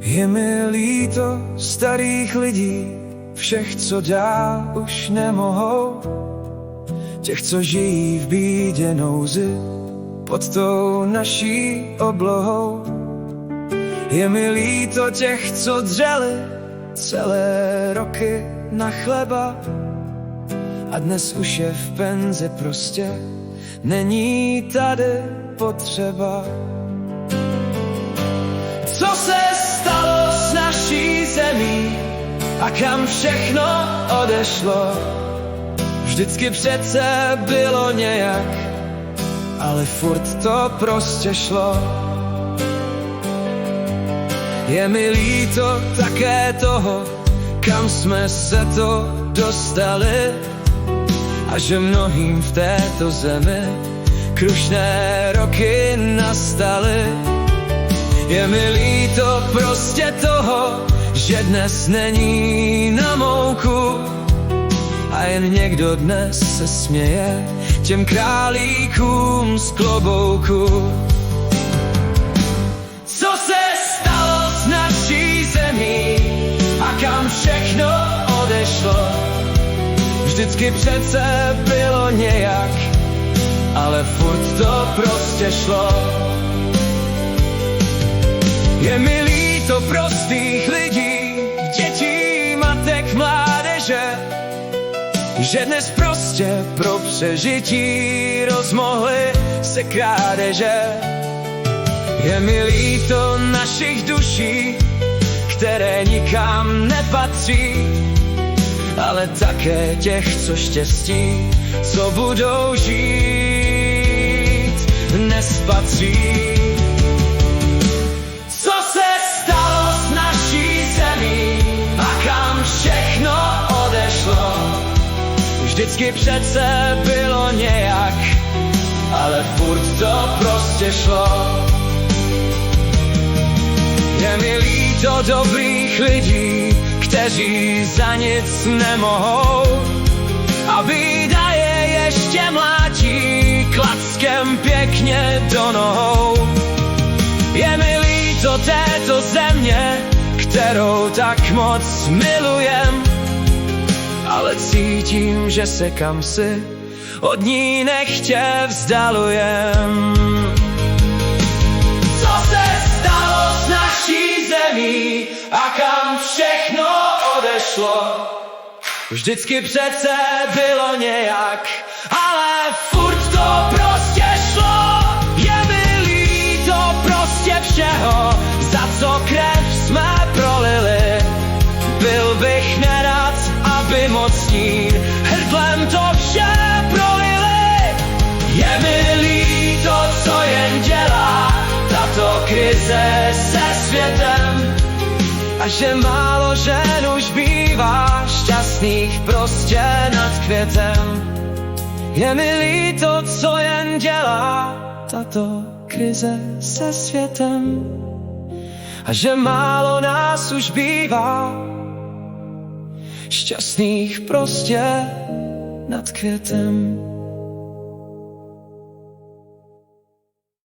Je mi líto starých lidí, všech, co dál už nemohou, těch, co žijí v bídě nouzi pod tou naší oblohou. Je mi líto těch, co dřeli celé roky na chleba a dnes už je v penzi, prostě není tady potřeba. Co se stalo s naší zemí a kam všechno odešlo? Vždycky přece bylo nějak, ale furt to prostě šlo. Je mi líto také toho, kam jsme se to dostali, a že mnohým v této zemi krušné roky nastaly. Je mi líto prostě toho, že dnes není na mouku a jen někdo dnes se směje těm králíkům z klobouku. Co se stalo s naší zemí a kam všechno odešlo? Vždycky přece bylo nějak, ale furt to prostě šlo. Je mi líto prostých lidí, dětí, matek, mládeže, že dnes prostě pro přežití rozmohly se krádeže. Je mi líto našich duší, které nikam nepatří, ale také těch, co štěstí, co budou žít, nespatří. Co se stalo s naší zemí a kam všechno odešlo? Vždycky přece bylo nějak, ale furt to prostě šlo. Je mi líto dobrých lidí, kteří za nic nemohou, a bída je ještě mlátí klackem pěkně do nohou. Je mi líto této země, kterou tak moc milujem, ale cítím, že se kamsi od ní nechtě vzdalujem. Co se stalo s naší zemí a kam všechno odešlo? Vždycky přece bylo nějak, ale furt to prostě šlo. Je mi líto prostě všeho, za co krev jsme prolili. Byl bych nerad, aby mocní hrdlem to vše prolili. Je mi líto, co jen dělá tato krize se světem, a že málo žen už bývá šťastných prostě nad květem. Je mi líto, co jen dělá tato krize se světem, a že málo nás už bývá šťastných prostě nad květem.